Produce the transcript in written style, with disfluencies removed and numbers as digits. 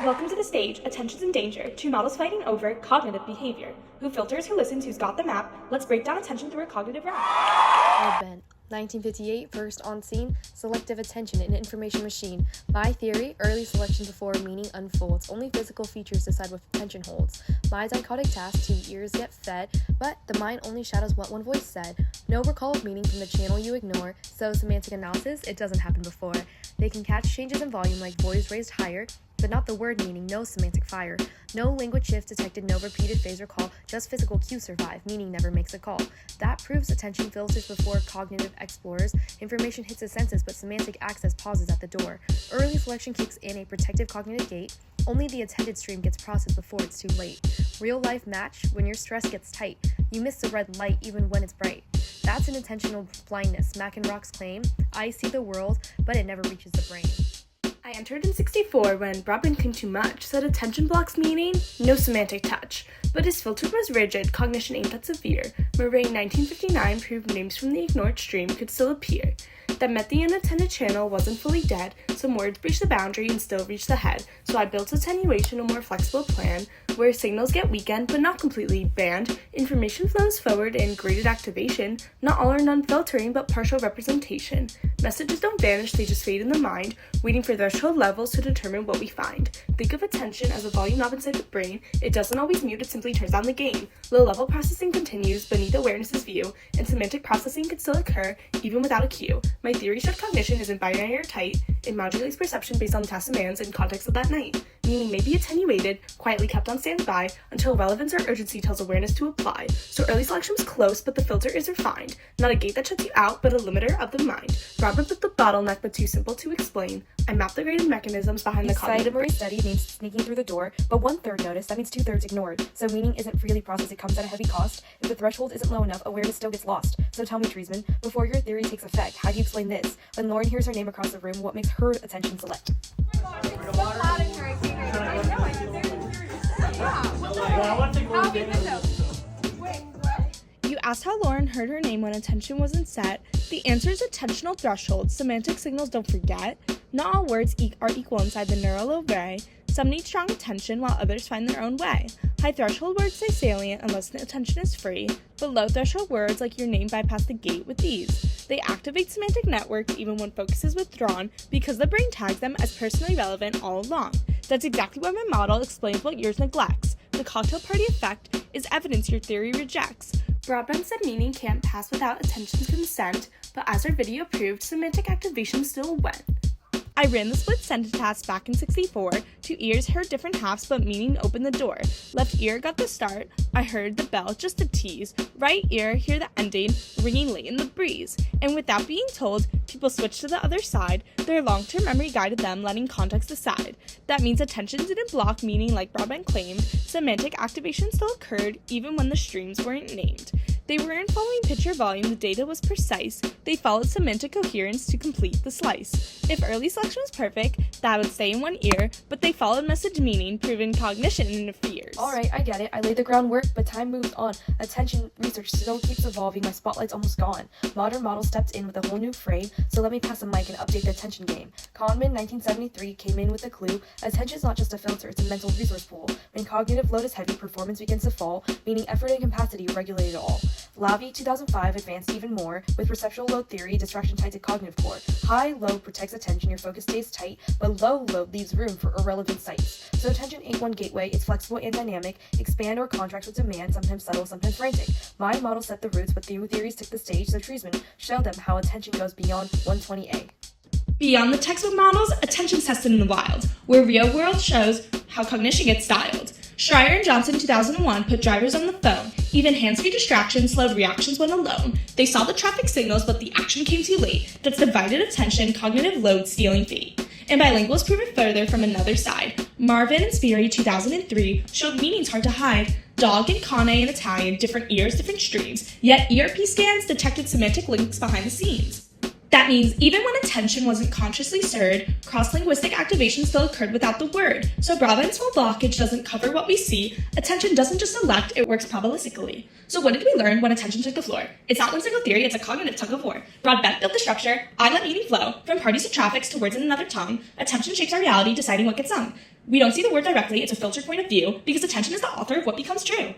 Welcome to the stage, Attention's in Danger, two models fighting over cognitive behavior. Who filters, who listens, who's got the map? Let's break down attention through a cognitive round. Broadbent, 1958, first on scene, selective attention in information machine. My theory, early selection before meaning unfolds. Only physical features decide what attention holds. My dichotic task, two ears get fed, but the mind only shadows what one voice said. No recall of meaning from the channel you ignore, so semantic analysis, it doesn't happen before. They can catch changes in volume like voice raised higher, but not the word meaning, no semantic fire. No language shift detected, no repeated phase recall, just physical cues survive, meaning never makes a call. That proves attention filters before cognitive explorers. Information hits the senses, but semantic access pauses at the door. Early selection kicks in a protective cognitive gate. Only the attended stream gets processed before it's too late. Real life match, when your stress gets tight. You miss the red light even when it's bright. That's an intentional blindness. Mack and Rock's claim, I see the world, but it never reaches the brain. I entered in 64 when Broadbent came too much, said attention blocks meaning, no semantic touch. But his filter was rigid, cognition ain't that severe. Murray in 1959 proved names from the ignored stream could still appear. That meant the unattended channel wasn't fully dead, some words breached the boundary and still reached the head. So I built attenuation, a more flexible plan, where signals get weakened but not completely banned. Information flows forward in graded activation, not all or none filtering but partial representation. Messages don't vanish, they just fade in the mind, waiting for threshold levels to determine what we find. Think of attention as a volume knob inside the brain. It doesn't always mute, it simply turns down the gain. Low-level processing continues beneath awareness's view, and semantic processing could still occur even without a cue. My theory showed cognition isn't binary or tight. It modulates perception based on task demands and context of that night. Meaning may be attenuated, quietly kept on standby, until relevance or urgency tells awareness to apply. So early selection was close, but the filter is refined. Not a gate that shuts you out, but a limiter of the mind. Broadbent put the bottleneck, but too simple to explain. I mapped the graded mechanisms behind the cognitive brain. Study means sneaking through the door, but 1/3 noticed, that means 2/3 ignored. So meaning isn't freely processed, it comes at a heavy cost. If the threshold isn't low enough, awareness still gets lost. So tell me, Treesman, before your theory takes effect, how do you explain this? When Lauren hears her name across the room, what makes her attention select? You asked how Lauren heard her name when attention wasn't set. The answer is attentional threshold. Semantic signals don't forget. Not all words are equal inside the neural array. Some need strong attention while others find their own way. High threshold words stay salient unless the attention is free, but low threshold words like your name bypass the gate with ease. They activate semantic networks even when focus is withdrawn because the brain tags them as personally relevant all along. That's exactly why my model explains what yours neglects. The cocktail party effect is evidence your theory rejects. Broadbent said meaning can't pass without attention's consent, but as our video proved, semantic activation still went. I ran the split sentence task back in 64. Two ears heard different halves, but meaning opened the door. Left ear got the start. I heard the bell, just a tease. Right ear hear the ending, ringing late in the breeze. And without being told, people switched to the other side. Their long-term memory guided them, letting context aside. That means attention didn't block meaning like Broadbent claimed. Semantic activation still occurred, even when the streams weren't named. They weren't following picture volume, the data was precise. They followed semantic coherence to complete the slice. If early selection was perfect, that would stay in one ear, but they followed message meaning, proving cognition interferes. Alright, I get it. I laid the groundwork, but time moves on. Attention research still keeps evolving. My spotlight's almost gone. Modern model stepped in with a whole new frame, so let me pass the mic and update the attention game. Kahneman, 1973, came in with a clue. Attention's not just a filter, it's a mental resource pool. When cognitive load is heavy, performance begins to fall, meaning effort and capacity regulate it all. Lavie, 2005, advanced even more. With perceptual load theory, distraction tied to cognitive core. High load protects attention, your focus stays tight, but low load leaves room for irrelevant sights. So attention ain't one gateway, it's flexible and dynamic, expand or contract with demand, sometimes subtle, sometimes frantic. My model set the roots, but new theories took the stage, so Treesman showed them how attention goes beyond 120A. Beyond the textbook models, attention's tested in the wild, where real world shows how cognition gets dialed. Schreier and Johnson 2001 put drivers on the phone. Even hands-free distractions slowed reactions when alone. They saw the traffic signals, but the action came too late. That's divided attention, cognitive load stealing fate. And bilinguals prove it further from another side. Marvin and Sperry 2003 showed meanings hard to hide. Dog and cane in Italian, different ears, different streams. Yet ERP scans detected semantic links behind the scenes. That means even when attention wasn't consciously stirred, cross-linguistic activation still occurred without the word. So Broadbent's while blockage doesn't cover what we see, attention doesn't just elect, it works probabilistically. So what did we learn when attention took the floor? It's not one single theory, it's a cognitive tug-of-war. Broadbent built the structure, I let meaning flow, from parties to traffics to words in another tongue. Attention shapes our reality, deciding what gets sung. We don't see the word directly, it's a filtered point of view, because attention is the author of what becomes true.